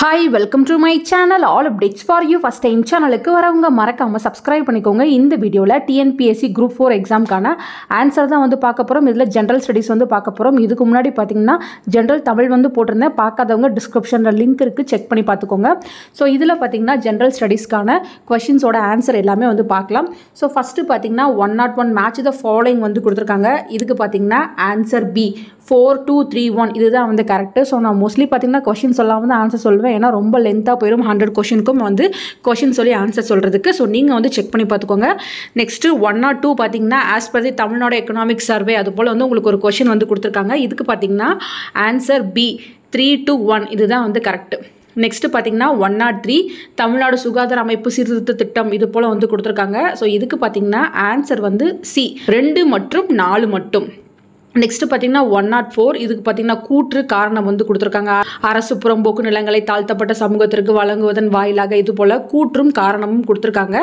Hi, welcome to my channel. All updates for you. First time channel க்கு வரவங்க மறக்காம subscribe பண்ணிக்கோங்க. இந்த வீடியோல TNPSC Group 4 எக்ஸாம்க்கான ஆன்சர் தான் வந்து பார்க்க போறோம். இதுல ஜெனரல் ஸ்டடீஸ் வந்து பார்க்க போறோம். இதுக்கு முன்னாடி பாத்தீங்கன்னா ஜெனரல் தமிழ் வந்து போட்டுருந்தேன். பார்க்காதவங்க டிஸ்கிரிப்ஷன்ல லிங்க் இருக்கு, செக் பண்ணி பார்த்துக்கோங்க. ஸோ இதுல பாத்தீங்கன்னா ஜெனரல் ஸ்டடீஸ்க்கான क्वेश्चंसோட ஆன்சர் எல்லாமே வந்து பார்க்கலாம். ஸோ ஃபர்ஸ்ட் பாத்தீங்கன்னா 101 மேட்ச் த ஃபாலோயிங் வந்து கொடுத்துருக்காங்க. இதுக்கு பாத்தீங்கன்னா ஆன்சர் பி 4231 இதுதான் வந்து கரெக்ட். ஸோ நான் மோஸ்ட்லி பார்த்தீங்கன்னா கொஷின் சொல்லாமல் தான் ஆன்சர் சொல்லுவேன். ஏன்னா ரொம்ப லென்த்தாக போயிடும் 100 கொஷினுக்கும் வந்து கொஷின் சொல்லி ஆன்சர் சொல்கிறதுக்கு. ஸோ நீங்கள் வந்து செக் பண்ணி பார்த்துக்கோங்க. நெக்ஸ்ட்டு 102 பார்த்தீங்கன்னா as per the Tamil Nadu economic survey அது போல் வந்து உங்களுக்கு ஒரு கொஷின் வந்து கொடுத்துருக்காங்க. இதுக்கு பார்த்தீங்கன்னா ஆன்சர் பி 321 இதுதான் வந்து கரெக்ட். நெக்ஸ்ட் பார்த்தீங்கன்னா 103 தமிழ்நாடு சுகாதார அமைப்பு சீர்திருத்த திட்டம் இது போல் வந்து கொடுத்துருக்காங்க. ஸோ இதுக்கு பார்த்தீங்கன்னா ஆன்சர் வந்து சி 2 மற்றும் 4 மட்டும். நெக்ஸ்ட் பார்த்தீங்கன்னா 104 இதுக்கு பார்த்தீங்கன்னா கூற்று காரணம் வந்து கொடுத்துருக்காங்க. அரசு புறம்போக்கு நிலங்களை தாழ்த்தப்பட்ட சமூகத்திற்கு வழங்குவதன் வாயிலாக இது போல் கூற்றும் காரணமும் கொடுத்துருக்காங்க.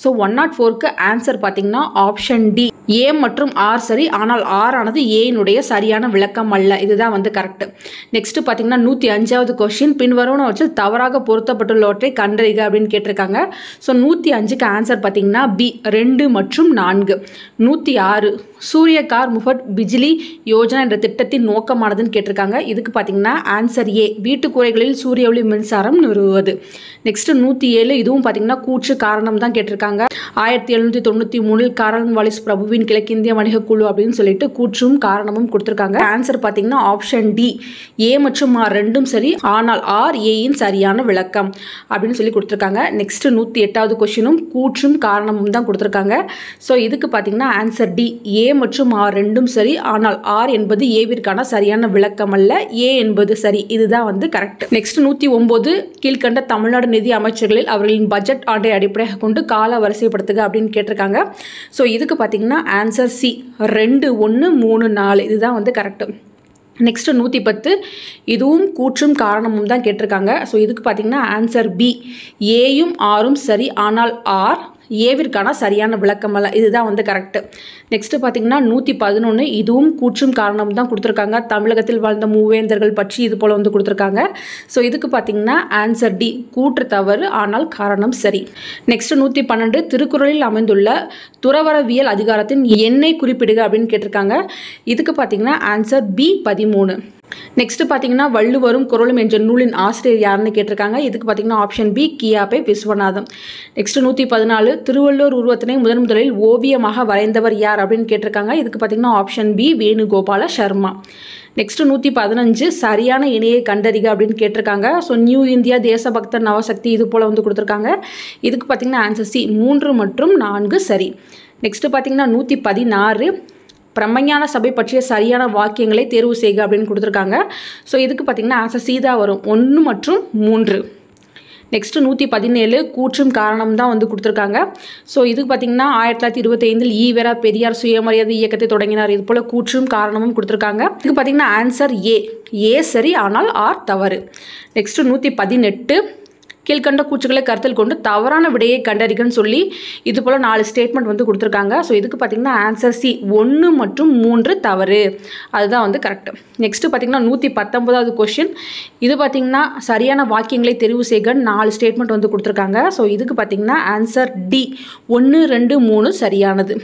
ஸோ 104க்கு ஆன்சர் பார்த்தீங்கன்னா ஆப்ஷன் டி ஏ மற்றும் ஆர் சரி, ஆனால் ஆர் ஆனது ஏனுடைய சரியான விளக்கம் அல்ல, இதுதான் வந்து கரெக்ட். நெக்ஸ்ட் பார்த்தீங்கன்னா 105வது கொஸ்டின் பின்வரும் வச்சு தவறாக பொருத்தப்பட்டுள்ளவற்றை கண்டறிக அப்படின்னு கேட்டிருக்காங்க. ஸோ 105க்கு ஆன்சர் பார்த்தீங்கன்னா பி 2 மற்றும் 4. 106 சூரிய கார் முஃபட் பிஜிலி யோஜனா என்ற திட்டத்தின் நோக்கமானதுன்னு கேட்டிருக்காங்க. இதுக்கு பார்த்தீங்கன்னா ஆன்சர் ஏ வீட்டு கூரைகளில் சூரிய ஒளி மின்சாரம் நிறுவுவது. நெக்ஸ்ட் 107 இதுவும் பார்த்தீங்கன்னா கூற்று காரணம் தான் கேட்டிருக்காங்க. 1793 காரல் வாலிஸ் பிரபுவின் கிழக்கிந்திய வணிக குழு அப்படின்னு சொல்லிட்டு கூற்றும் காரணமும் கொடுத்துருக்காங்க. ஆன்சர் பார்த்தீங்கன்னா ஆப்ஷன் டி ஏ மற்றும் ஆர் ரெண்டும் சரி, ஆனால் ஆர் ஏயின் சரியான விளக்கம் அப்படின்னு சொல்லி கொடுத்துருக்காங்க. நெக்ஸ்ட் 108வது கொஸ்டினும் கூற்றும் காரணமும் தான் கொடுத்துருக்காங்க. ஸோ இதுக்கு பார்த்தீங்கன்னா ஆன்சர் டி ஏ மற்றும் ஆர் ரெண்டும் சரி, ஆனால் ஆர் என்பது ஏவிற்கான சரியான விளக்கம் அல்ல, ஏ என்பது சரி, இதுதான் வந்து கரெக்ட். நெக்ஸ்ட் 109 கீழ்கண்ட தமிழ்நாடு நிதி அமைச்சர்களில் அவர்களின் பட்ஜெட் ஆண்டை அடிப்படையாக கொண்டு கால வரிசைப்படுத்துக அப்படின்னு கேட்டிருக்காங்க. ஸோ இதுக்கு பார்த்தீங்கன்னா ஆன்சர் சி 2 1 3 4 இதுதான் வந்து கரெக்ட். நெக்ஸ்ட் 110 இதுவும் கூற்றும் காரணமும் தான் கேட்டிருக்காங்க. ஸோ இதுக்கு பார்த்தீங்கன்னா ஆன்சர் பி ஏயும் ஆரும் சரி, ஆனால் ஆர் ஏவிற்கான சரியான விளக்கம் அல்ல, இதுதான் வந்து கரெக்ட். நெக்ஸ்ட் பார்த்தீங்கன்னா 111 இதுவும் கூற்றும் காரணம் தான் கொடுத்துருக்காங்க. தமிழகத்தில் வாழ்ந்த மூவேந்தர்கள் பற்றி இது போல் வந்து கொடுத்துருக்காங்க. ஸோ இதுக்கு பார்த்தீங்கன்னா ஆன்சர் டி கூற்று தவறு, ஆனால் காரணம் சரி. நெக்ஸ்ட் 112 திருக்குறளில் அமைந்துள்ள துறவரவியல் அதிகாரத்தின் எண்ணை குறிப்பிடுக அப்படின்னு கேட்டிருக்காங்க. இதுக்கு பார்த்தீங்கன்னா ஆன்சர் பி 13. நெக்ஸ்ட் பார்த்தீங்கன்னா வள்ளுவரும் குறளும் என்ற நூலின் ஆசிரியர் யாருன்னு கேட்டிருக்காங்க. இதுக்கு பார்த்தீங்கன்னா ஆப்ஷன் பி கியாபே விஸ்வநாதம். நெக்ஸ்ட் 114 திருவள்ளுவர் உருவத்தினை முதலில் ஓவியமாக வரைந்தவர் யார் அப்படின்னு கேட்டிருக்காங்க. இதுக்கு பார்த்தீங்கன்னா option B Venugopala Sharma. Next 115 சரியான இணையை கண்டறிக அப்படின்னு கேட்டிருக்காங்க. ஸோ நியூ இந்தியா தேசபக்தர் நவசக்தி இது போல் வந்து கொடுத்துருக்காங்க. இதுக்கு பார்த்தீங்கன்னா ஆன்சர் சி 3 மற்றும் 4 சரி. நெக்ஸ்ட் பார்த்தீங்கன்னா 116 பிரம்மஞான சபை பற்றிய சரியான வாக்கியங்களை தேர்வு செய்க அப்படின்னு கொடுத்துருக்காங்க. ஸோ இதுக்கு பார்த்தீங்கன்னா ஆன்சர் சி தான் வரும் 1 மற்றும் 3. நெக்ஸ்ட் 117 கூற்றும் காரணம் தான் வந்து கொடுத்துருக்காங்க. ஸோ இதுக்கு பார்த்தீங்கன்னா 1925 ஈவேரா பெரியார் சுயமரியாதை இயக்கத்தை தொடங்கினார் இது போல் கூற்றும் காரணமும் கொடுத்துருக்காங்க. இதுக்கு பார்த்தீங்கன்னா ஆன்சர் ஏ சரி, ஆனால் ஆர் தவறு. நெக்ஸ்ட் 118 கீழ்கண்ட கூற்றுகளை கருத்தில் கொண்டு தவறான விடையை கண்டறிகன்னு சொல்லி இது போல் 4 ஸ்டேட்மெண்ட் வந்து கொடுத்துருக்காங்க. ஸோ இதுக்கு பார்த்தீங்கன்னா ஆன்சர் சி 1 மற்றும் 3 தவறு, அதுதான் வந்து கரெக்ட். நெக்ஸ்ட் பார்த்தீங்கன்னா 119வது கொஸ்டின் இது பார்த்தீங்கன்னா சரியான வாக்கியங்களை தெரிவு செய்கன்னு 4 ஸ்டேட்மெண்ட் வந்து கொடுத்துருக்காங்க. ஸோ இதுக்கு பார்த்தீங்கன்னா ஆன்சர் டி 1 2 3 சரியானது.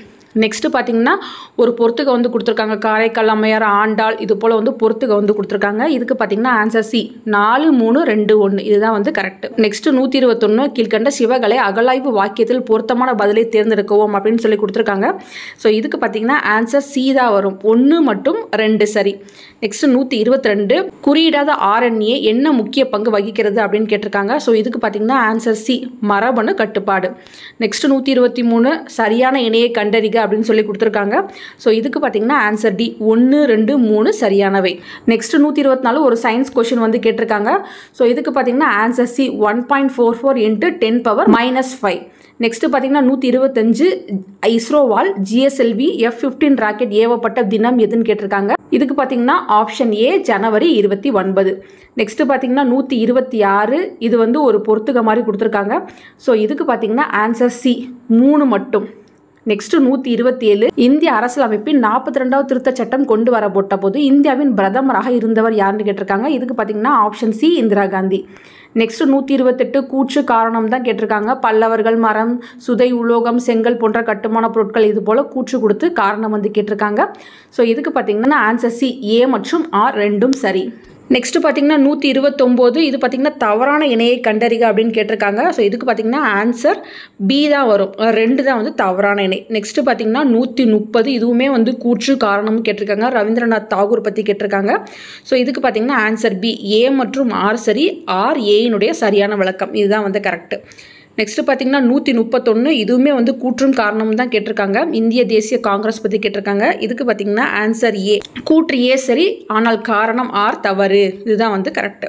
நெக்ஸ்ட் பார்த்தீங்கன்னா ஒரு பொறுத்துக வந்து கொடுத்துருக்காங்க. காரைக்கால் அம்மையார் ஆண்டாள் இது போல் வந்து பொறுத்துக வந்து கொடுத்துருக்காங்க. இதுக்கு பார்த்தீங்கன்னா ஆன்சர் சி 4 3 2 1 இதுதான் வந்து கரெக்ட். நெக்ஸ்ட் 121 கீழ்கண்ட சிவகலை அகலாய்வு வாக்கியத்தில் பொருத்தமான பதிலை தேர்ந்தெடுக்கவும் அப்படின்னு சொல்லி கொடுத்துருக்காங்க. ஸோ இதுக்கு பார்த்தீங்கன்னா ஆன்சர் சி தான் வரும் 1 மற்றும் 2 சரி. நெக்ஸ்ட் 122 குறியிடாத RNA என்ன முக்கிய பங்கு வகிக்கிறது அப்படின்னு கேட்டிருக்காங்க. ஸோ இதுக்கு பார்த்தீங்கன்னா ஆன்சர் சி மரபணு கட்டுப்பாடு. நெக்ஸ்ட் 123 சரியான இணையை கண்டறிக அப்படின்னு சொல்லி கொடுத்துருக்காங்க. ஸோ இதுக்கு பார்த்தீங்கன்னா ஆன்சர் டி 1 2 3 சரியானவை. நெக்ஸ்ட் 124 ஒரு சயின்ஸ் கொஸ்டின் வந்து கேட்டிருக்காங்க. ஸோ இதுக்கு பார்த்தீங்கன்னா ஆன்சர் சி 1.44 × 10⁻⁻5. நெக்ஸ்ட் பார்த்தீங்கன்னா 125 இஸ்ரோவால் GSLV F-15 ராக்கெட் ஏவப்பட்ட தினம் எதுன்னு கேட்டிருக்காங்க. இதுக்கு பார்த்தீங்கன்னா ஆப்ஷன் ஏ ஜனவரி 29. நெக்ஸ்ட் பார்த்தீங்கன்னா 126 இது வந்து ஒரு பொறுத்துக மாதிரி கொடுத்துருக்காங்க. ஸோ இதுக்கு பார்த்தீங்கன்னா ஆன்சர் சி 3 மட்டும். நெக்ஸ்ட் 127 இந்திய அரசியலமைப்பின் 42வது திருத்த சட்டம் கொண்டு வரப்பட்ட போது இந்தியாவின் பிரதமராக இருந்தவர் யாருன்னு கேட்டிருக்காங்க. இதுக்கு பார்த்தீங்கன்னா option C Indira Gandhi. Next 128 கூற்று காரணம் தான் கேட்டிருக்காங்க. பல்லவர்கள் மரம், சுதை, உலோகம், செங்கல் போன்ற கட்டுமான பொருட்கள் இது போல கூற்று கொடுத்து காரணம் வந்து கேட்டிருக்காங்க. ஸோ இதுக்கு பார்த்தீங்கன்னா ஆன்சர் சி ஏ மற்றும் ஆர் ரெண்டும் சரி. நெக்ஸ்ட் பார்த்தீங்கன்னா 129 இது பார்த்தீங்கன்னா தவறான இணையை கண்டறிக அப்படின்னு கேட்டிருக்காங்க. ஸோ இதுக்கு பார்த்தீங்கன்னா ஆன்சர் பி தான் வரும். 2 தான் வந்து தவறான இணை. நெக்ஸ்ட் பார்த்தீங்கன்னா 130 இதுவுமே வந்து கூற்று காரணம் கேட்டிருக்காங்க. ரவீந்திரநாத் தாகூர் பற்றி கேட்டிருக்காங்க. ஸோ இதுக்கு பார்த்தீங்கன்னா ஆன்சர் பி ஏ மற்றும் ஆர் சரி. ஆர் ஏனுடைய சரியான விளக்கம் இதுதான் வந்து கரெக்ட். நெக்ஸ்ட் பார்த்தீங்கன்னா 131 இதுவுமே வந்து கூற்றும் காரணம் தான் கேட்டிருக்காங்க. இந்திய தேசிய காங்கிரஸ் பற்றி கேட்டிருக்காங்க. இதுக்கு பார்த்தீங்கன்னா ஆன்சர் ஏ கூற்று ஏ சரி, ஆனால் காரணம் ஆர் தவறு, இதுதான் வந்து கரெக்ட்.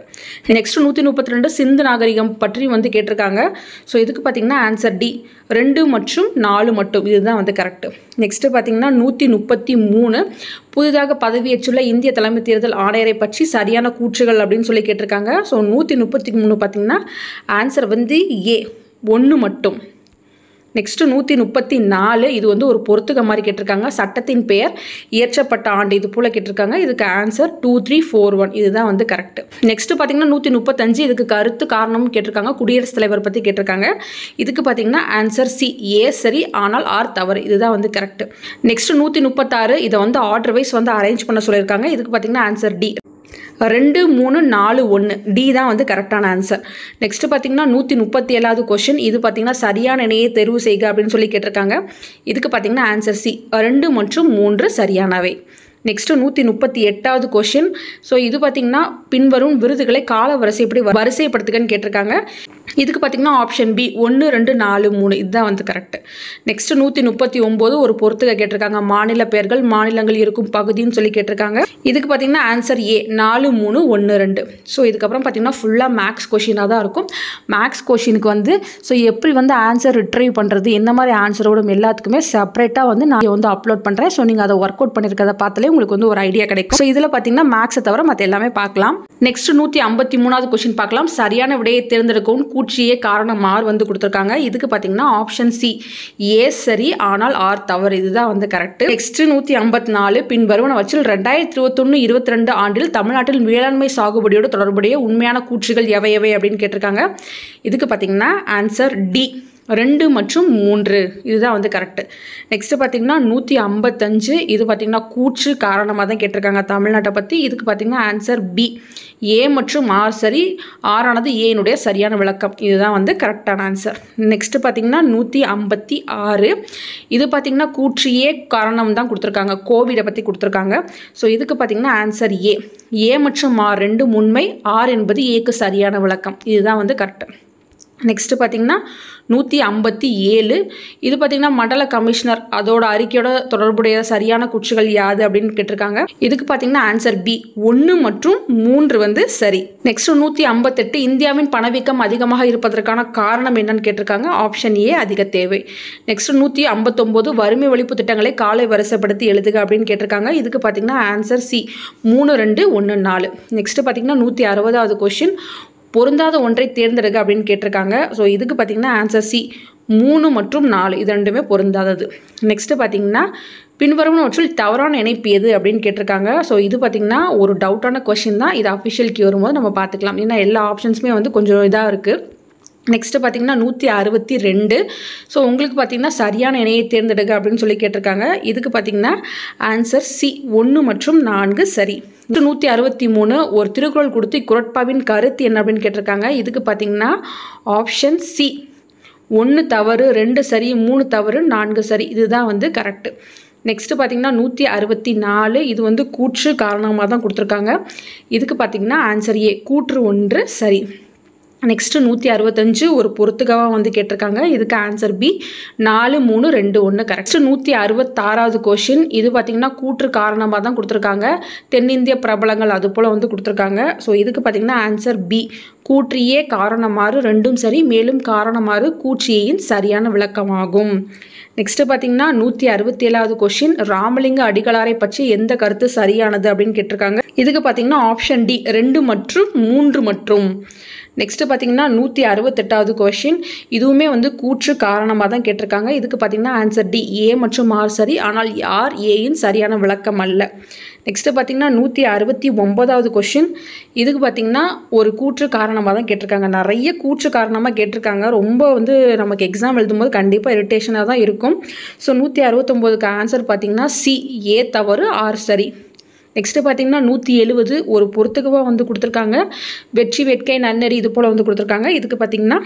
நெக்ஸ்ட் 132 சிந்து நாகரிகம் பற்றி வந்து கேட்டிருக்காங்க. ஸோ இதுக்கு பார்த்தீங்கன்னா ஆன்சர் டி 2 மற்றும் 4 மட்டும், இதுதான் வந்து கரெக்ட். நெக்ஸ்ட் பார்த்தீங்கன்னா 133 புதிதாக பதவியேற்றுள்ள இந்திய தலைமை தேர்தல் ஆணையரை பற்றி சரியான கூற்றுகள் அப்படின்னு சொல்லி கேட்டிருக்காங்க. ஸோ 133 பார்த்தீங்கன்னா ஆன்சர் வந்து ஏ 1 மட்டும். நெக்ஸ்ட் 134 இது வந்து ஒரு பொறுத்துக மாதிரி கேட்டிருக்காங்க. சட்டத்தின் பெயர் இயற்றப்பட்ட ஆண்டு இது போல கேட்டிருக்காங்க. இதுக்கு ஆன்சர் 2341, இதுதான் வந்து கரெக்ட். நெக்ஸ்ட் பார்த்தீங்கன்னா 135 இதுக்கு கருத்து காரணம் கேட்டிருக்காங்க. குடியரசுத் தலைவர் பற்றி கேட்டிருக்காங்க. இதுக்கு பார்த்தீங்கன்னா ஆன்சர் சி ஏ சரி, ஆனால் ஆர் தவறு, இதுதான் வந்து கரெக்ட். நெக்ஸ்ட் 136 இதை வந்து ஆர்டர் வைஸ் வந்து அரேஞ்ச் பண்ண சொல்லியிருக்காங்க. இதுக்கு பார்த்தீங்கன்னா ஆன்சர் டி 2 3 4 1 டி தான் வந்து கரெக்டான ஆன்சர். நெக்ஸ்ட் பார்த்தீங்கன்னா 137வது கொஸ்டின் இது பார்த்தீங்கன்னா சரியான இணையை தேர்வு செய்க அப்படின்னு சொல்லி கேட்டிருக்காங்க. இதுக்கு பார்த்தீங்கன்னா ஆன்சர் சி 2 மற்றும் 3 சரியானவை. Next 138வது question. ஸோ இது பார்த்தீங்கன்னா பின்வரும் விருதுகளை கால வரிசைப்படி வரிசைப்படுத்துகன்னு கேட்டிருக்காங்க. இதுக்கு பார்த்தீங்கன்னா ஆப்ஷன் பி 1 2 4 3 இதுதான் வந்து கரெக்ட். நெக்ஸ்ட் 139 ஒரு பொறுத்துக கேட்டிருக்காங்க. மாநில பெயர்கள் மாநிலங்கள் இருக்கும் பகுதின்னு சொல்லி கேட்டிருக்காங்க. இதுக்கு பார்த்தீங்கன்னா ஆன்சர் ஏ 4 3 1 2. ஸோ இதுக்கப்புறம் பார்த்தீங்கன்னா ஃபுல்லாக மேக்ஸ் கொஷினாக தான் இருக்கும். மேக்ஸ் கொஷினுக்கு வந்து ஸோ எப்படி வந்து ஆன்சர் ரிட்ரைவ் பண்ணுறது, என்ன மாதிரி ஆன்சரோட எல்லாத்துக்குமே செப்பரேட்டாக வந்து நான் வந்து அப்லோட் பண்ணுறேன். ஸோ நீங்கள் அதை ஒர்க் அவுட் பண்ணியிருக்கிறத பார்த்தாலே உங்களுக்கு வந்து ஒரு ஐடியா கிடைக்கும். ஸோ இதில் பார்த்தீங்கன்னா மேக்ஸை தவிர மற்ற எல்லாமே பார்க்கலாம். நெக்ஸ்ட் 153வது கொஸ்டின் பார்க்கலாம். சரியான விடையை தேர்ந்தெடுக்கவும் கூற்றியே காரணம் ஆர் வந்து கொடுத்துருக்காங்க. இதுக்கு பார்த்தீங்கன்னா ஆப்ஷன் சி ஏ சரி, ஆனால் ஆர் தவறு, இதுதான் வந்து கரெக்ட். நெக்ஸ்ட் 154 பின்வருவனவற்றில் 2021-22 ஆண்டில் தமிழ்நாட்டில் வேளாண்மை சாகுபடியோடு தொடர்புடைய உண்மையான கூற்றுகள் எவை எவை அப்படின்னு கேட்டிருக்காங்க. இதுக்கு பார்த்தீங்கன்னா ஆன்சர் டி 2 மற்றும் 3 இதுதான் வந்து கரெக்ட். நெக்ஸ்ட் பார்த்தீங்கன்னா 155 இது பார்த்தீங்கன்னா கூற்று காரணமாக தான் கேட்டிருக்காங்க தமிழ்நாட்டை பற்றி. இதுக்கு பார்த்தீங்கன்னா ஆன்சர் பி ஏ மற்றும் ஆர் சரி, ஆரானது ஏனுடைய சரியான விளக்கம், இதுதான் வந்து கரெக்டான ஆன்சர். நெக்ஸ்ட் பார்த்தீங்கன்னா 156 இது பார்த்தீங்கன்னா கூற்று ஏ காரணம் தான் கொடுத்துருக்காங்க. கோவிடை பற்றி கொடுத்துருக்காங்க. ஸோ இதுக்கு பார்த்தீங்கன்னா ஆன்சர் ஏ மற்றும் ஆர் 2 உண்மை, ஆர் என்பது ஏக்கு சரியான விளக்கம், இதுதான் வந்து கரெக்ட். நெக்ஸ்ட் பார்த்தீங்கன்னா 157 இது பார்த்தீங்கன்னா மண்டல கமிஷனர் அதோட அறிக்கையோட தொடர்புடைய சரியான கூற்றுகள் யாது அப்படின்னு கேட்டிருக்காங்க. இதுக்கு பார்த்தீங்கன்னா ஆன்சர் பி 1 மற்றும் 3 வந்து சரி. நெக்ஸ்ட் 158 இந்தியாவின் பணவீக்கம் அதிகமாக இருப்பதற்கான காரணம் என்னன்னு கேட்டிருக்காங்க. ஆப்ஷன் ஏ அதிக தேவை. நெக்ஸ்ட் 159 வறுமை ஒழிப்பு திட்டங்களை காலை வரிசைப்படுத்தி எழுதுக அப்படின்னு கேட்டிருக்காங்க. இதுக்கு பார்த்தீங்கன்னா ஆன்சர் சி 3 2 1 4. நெக்ஸ்ட் பார்த்தீங்கன்னா 160வது கொஸ்டின் பொருந்தாத ஒன்றை தேர்ந்தெடுக்க அப்படின்னு கேட்டிருக்காங்க. ஸோ இதுக்கு பார்த்தீங்கன்னா ஆன்சர் சி 3 மற்றும் 4 இது ரெண்டுமே பொருந்தாதது. நெக்ஸ்ட் பார்த்தீங்கன்னா பின்வருவனவற்றில் தவறான இணைப்பு எது அப்படின்னு கேட்டிருக்காங்க. ஸோ இது பார்த்தீங்கன்னா ஒரு டவுட்டான கொஸ்டின் தான். இது அஃபிஷியல் கீ வரும்போது நம்ம பார்த்துக்கலாம். ஏன்னா எல்லா ஆப்ஷன்ஸுமே வந்து கொஞ்சம் இதாக இருக்குது. நெக்ஸ்ட் பார்த்தீங்கன்னா 162 ஸோ உங்களுக்கு பார்த்தீங்கன்னா சரியான இணையை தேர்ந்தெடுக்க அப்படின்னு சொல்லி கேட்டிருக்காங்க. இதுக்கு பார்த்தீங்கன்னா ஆன்சர் சி 1 மற்றும் 4 சரி. 163 ஒரு திருக்குறள் கொடுத்து குறட்பாவின் கருத்து என்ன அப்படின்னு கேட்டிருக்காங்க. இதுக்கு பார்த்தீங்கன்னா ஆப்ஷன் சி 1 தவறு 2 சரி 3 தவறு 4 சரி, இதுதான் வந்து கரெக்ட். நெக்ஸ்ட் பார்த்தீங்கன்னா 164 இது வந்து கூற்று காரணமாக தான் கொடுத்துருக்காங்க. இதுக்கு பார்த்தீங்கன்னா ஆன்சர் ஏ கூற்று 1 சரி. நெக்ஸ்ட் 165 ஒரு பொறுத்துகவாக வந்து கேட்டிருக்காங்க. இதுக்கு ஆன்சர் பி 4 3 2 1 கரெக்ட். 166வது கொஸ்டின் இது பார்த்தீங்கன்னா கூற்று காரணமாக தான் கொடுத்துருக்காங்க. தென்னிந்திய பிரபலங்கள் அது போல் வந்து கொடுத்துருக்காங்க. ஸோ இதுக்கு பார்த்தீங்கன்னா ஆன்சர் பி கூற்றியே காரணமாறு 2ம் சரி, மேலும் காரணமாறு கூற்றியின் சரியான விளக்கமாகும். நெக்ஸ்ட் பார்த்தீங்கன்னா 167வது கொஸ்டின் ராமலிங்க அடிகளாரை பற்றி எந்த கருத்து சரியானது அப்படின்னு கேட்டிருக்காங்க. இதுக்கு பார்த்தீங்கன்னா ஆப்ஷன் டி 2 மற்றும் 3 மற்றும். நெக்ஸ்ட்டு பார்த்தீங்கன்னா 168வது கொஷின், இதுவுமே வந்து கூற்று காரணமாக தான் கேட்டிருக்காங்க. இதுக்கு பார்த்தீங்கன்னா ஆன்சர் டி, ஏ மற்றும் ஆர் சரி, ஆனால் ஆர் ஏயின் சரியான விளக்கம் அல்ல. நெக்ஸ்ட்டு பார்த்தீங்கன்னா 169வது கொஷின், இதுக்கு பார்த்தீங்கன்னா ஒரு கூற்று காரணமாக தான் கேட்டிருக்காங்க. நிறைய கூற்று காரணமாக கேட்டிருக்காங்க. ரொம்ப வந்து நமக்கு எக்ஸாம் எழுதும்போது கண்டிப்பாக இரிட்டேஷனாக தான் இருக்கும். ஸோ 169க்கு ஆன்சர் பார்த்தீங்கன்னா சி, ஏ தவறு, ஆர் சரி. நெக்ஸ்ட்டு பார்த்தீங்கன்னா 170 ஒரு பொறுத்துக்கவா வந்து கொடுத்துருக்காங்க. வெற்றி, வேட்கை, நன்னெறி இது போல் வந்து கொடுத்துருக்காங்க. இதுக்கு பார்த்தீங்கன்னா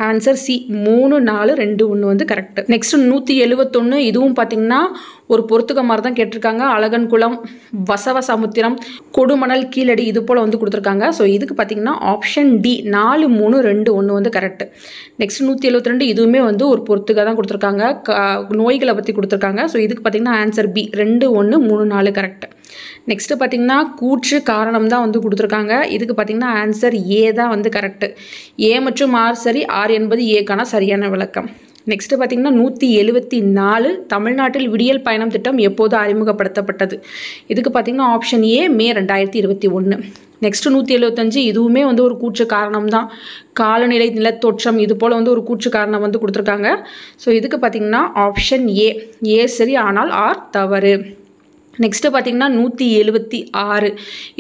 ஆன்சர் சி, 3, 4, 2, 1 வந்து கரெக்ட். நெக்ஸ்ட் 171, இதுவும் பார்த்தீங்கன்னா ஒரு பொறுத்துக்க மாதிரி தான் கேட்டிருக்காங்க. அழகன் குளம், வசவ சமுத்திரம், கொடுமணல், கீழடி இது போல் வந்து கொடுத்துருக்காங்க. ஸோ இதுக்கு பார்த்தீங்கன்னா ஆப்ஷன் டி, 4, 3, 2, 1 வந்து கரெக்ட். நெக்ஸ்ட் 172, இதுவுமே வந்து ஒரு பொறுத்துக்க தான் கொடுத்துருக்காங்க. நோய்களை பற்றி கொடுத்துருக்காங்க. ஸோ இதுக்கு பார்த்தீங்கன்னா ஆன்சர் பி, 2, 1, 3, 4 கரெக்ட். நெக்ஸ்ட்டு பார்த்தீங்கன்னா கூற்று காரணம் தான் வந்து கொடுத்துருக்காங்க. இதுக்கு பார்த்தீங்கன்னா ஆன்சர் ஏ தான் வந்து கரெக்டு. ஏ மற்றும் ஆர் சரி, ஆர் என்பது ஏக்கான சரியான விளக்கம். நெக்ஸ்ட்டு பார்த்தீங்கன்னா 174, தமிழ்நாட்டில் விடியல் பயணம் திட்டம் எப்போது அறிமுகப்படுத்தப்பட்டது? இதுக்கு பார்த்தீங்கன்னா ஆப்ஷன் ஏ, மே 2021. நெக்ஸ்ட்டு 175, இதுவுமே வந்து ஒரு கூற்று காரணம் தான். காலநிலை, நிலத்தோற்றம் இது போல் வந்து ஒரு கூற்று காரணம் வந்து கொடுத்துருக்காங்க. ஸோ இதுக்கு பார்த்தீங்கன்னா ஆப்ஷன் ஏ, ஏ சரி, ஆனால் ஆர் தவறு. நெக்ஸ்ட்டு பார்த்தீங்கன்னா 176,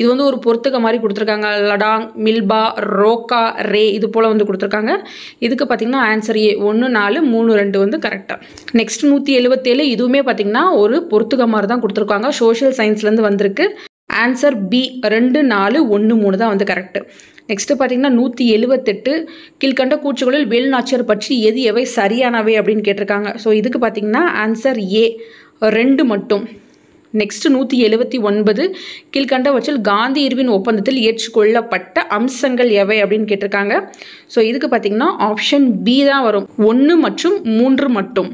இது வந்து ஒரு பொறுத்துக்க மாதிரி கொடுத்துருக்காங்க. லடாங், மில்பா, ரோக்கா, ரே இது போல் வந்து கொடுத்துருக்காங்க. இதுக்கு பார்த்தீங்கன்னா ஆன்சர் ஏ, 1, 4, 3, 2 வந்து கரெக்டாக. நெக்ஸ்ட் 177, இதுவுமே பார்த்தீங்கன்னா ஒரு பொறுத்துக்க மாதிரி தான் கொடுத்துருக்காங்க. சோஷியல் சயின்ஸ்லேருந்து வந்திருக்கு. ஆன்சர் பி, 2, 4, 1, 3 தான் வந்து கரெக்டு. நெக்ஸ்ட்டு பார்த்தீங்கன்னா 178, கீழ்கண்ட கூற்றுகளில் வேலுநாச்சியார் பற்றி எவை சரியானவை அப்படின்னு கேட்டிருக்காங்க. ஸோ இதுக்கு பார்த்தீங்கன்னா ஆன்சர் ஏ, 2 மட்டும். நெக்ஸ்ட் 179, கீழ்கண்டவற்றில் காந்தி இர்வின் ஒப்பந்தத்தில் ஏற்றுக்கொள்ளப்பட்ட அம்சங்கள் எவை அப்படின்னு கேட்டிருக்காங்க. ஸோ இதுக்கு பார்த்தீங்கன்னா ஆப்ஷன் பி தான் வரும், 1 மற்றும் 3 மட்டும்.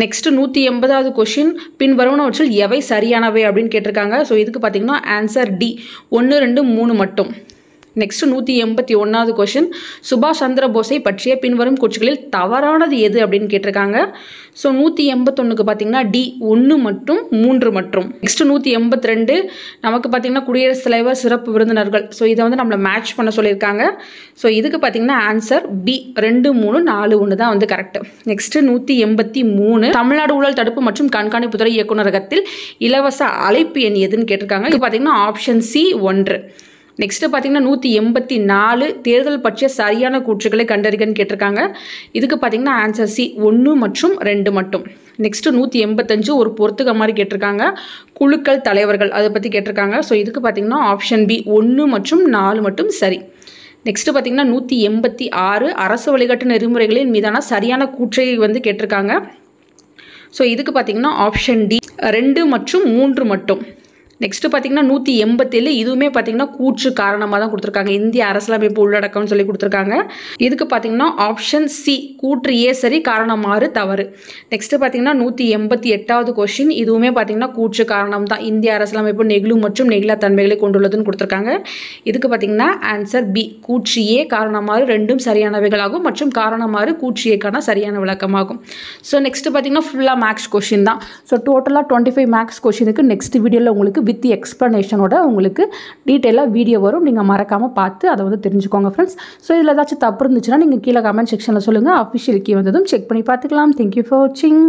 நெக்ஸ்ட் 180வது கொஷின், பின்வருவனவற்றில் எவை சரியானவை அப்படின்னு கேட்டிருக்காங்க. ஸோ இதுக்கு பார்த்தீங்கன்னா ஆன்சர் டி, 1, 2, 3 மட்டும். நெக்ஸ்ட் 181வது கொஷின், சுபாஷ் சந்திர போஸை பற்றிய பின்வரும் கூற்றுகளில் தவறானது எது அப்படின்னு கேட்டிருக்காங்க. ஸோ 181க்கு பார்த்தீங்கன்னா டி, 1 மற்றும் 3 மட்டும். நெக்ஸ்ட் 182, நமக்கு பார்த்தீங்கன்னா குடியரசுத் தலைவர் சிறப்பு விருந்தினர்கள். ஸோ இதை வந்து நம்மளை மேட்ச் பண்ண சொல்லியிருக்காங்க. ஸோ இதுக்கு பார்த்தீங்கன்னா ஆன்சர் பி, 2, 3, 4, 1 தான் வந்து கரெக்ட். நெக்ஸ்ட் 183, தமிழ்நாடு ஊழல் தடுப்பு மற்றும் கண்காணிப்புத்துறை இயக்குநரகத்தில் இலவச அழைப்பு எண் எதுன்னு கேட்டிருக்காங்க. இது பார்த்தீங்கன்னா ஆப்ஷன் சி, 1. நெக்ஸ்ட்டு பார்த்தீங்கன்னா 184, தேர்தல் பற்றிய சரியான கூற்றுகளை கண்டறிகன்னு கேட்டிருக்காங்க. இதுக்கு பார்த்தீங்கன்னா ஆன்சர் சி, 1 மற்றும் 2 மட்டும். நெக்ஸ்ட்டு 185, ஒரு பொறுத்துக்க மாதிரி கேட்டிருக்காங்க. குழுக்கள் தலைவர்கள் அதை பற்றி கேட்டிருக்காங்க. ஸோ இதுக்கு பார்த்தீங்கன்னா ஆப்ஷன் பி, 1 மற்றும் 4 மட்டும் சரி. நெக்ஸ்ட்டு பார்த்தீங்கன்னா 186, அரசு வழிகாட்டு நெறிமுறைகளின் மீதான சரியான கூற்றை வந்து கேட்டிருக்காங்க. ஸோ இதுக்கு பார்த்தீங்கன்னா ஆப்ஷன் டி, 2 மற்றும் 3 மட்டும். நெக்ஸ்ட்டு பார்த்தீங்கன்னா 187, இதுவுமே பார்த்தீங்கன்னா கூற்று காரணமாக தான் கொடுத்துருக்காங்க. இந்திய அரசியலமைப்பு உள்ளடக்கம்னு சொல்லி கொடுத்துருக்காங்க. இதுக்கு பார்த்தீங்கன்னா ஆப்ஷன் சி, கூற்று ஏ சரி, காரணம் 6 தவறு. நெக்ஸ்ட்டு பார்த்தீங்கன்னா 188வது கொஷின், இதுவுமே பார்த்தீங்கன்னா கூற்று காரணம் தான். இந்திய அரசியலமைப்பு நெகிழும் மற்றும் நெகிழா தன்மைகளை கொண்டுள்ளதுன்னு கொடுத்துருக்காங்க. இதுக்கு பார்த்தீங்கன்னா ஆன்சர் பி, கூற்று ஏ, காரணம் 6 ரெண்டும் சரியானவைகளாகும் மற்றும் காரணம் 6 கூற்று ஏக்கான சரியான விளக்கமாகும். ஸோ நெக்ஸ்ட்டு பார்த்தீங்கன்னா ஃபுல்லாக மேக்ஸ் கொஷின் தான். ஸோ டோட்டலாக 25 மேக்ஸ் கொஷினுக்கு நெக்ஸ்ட் வீடியோவில் உங்களுக்கு வித் எக்ஸ்ப்ளனேஷனோட உங்களுக்கு டீட்டெயிலாக வீடியோ வரும். நீங்கள் மறக்காமல் பார்த்து அதை வந்து தெரிஞ்சுக்கோங்க ஃப்ரெண்ட்ஸ். ஸோ இதில் ஏதாச்சும் தப்பு இருந்துச்சுன்னா நீங்கள் கீழே கமெண்ட் செக்ஷனில் சொல்லுங்கள். அஃபிஷியல் கீ வந்ததும் செக் பண்ணி பார்த்துக்கலாம். தேங்க்யூ ஃபார் வாட்சிங்.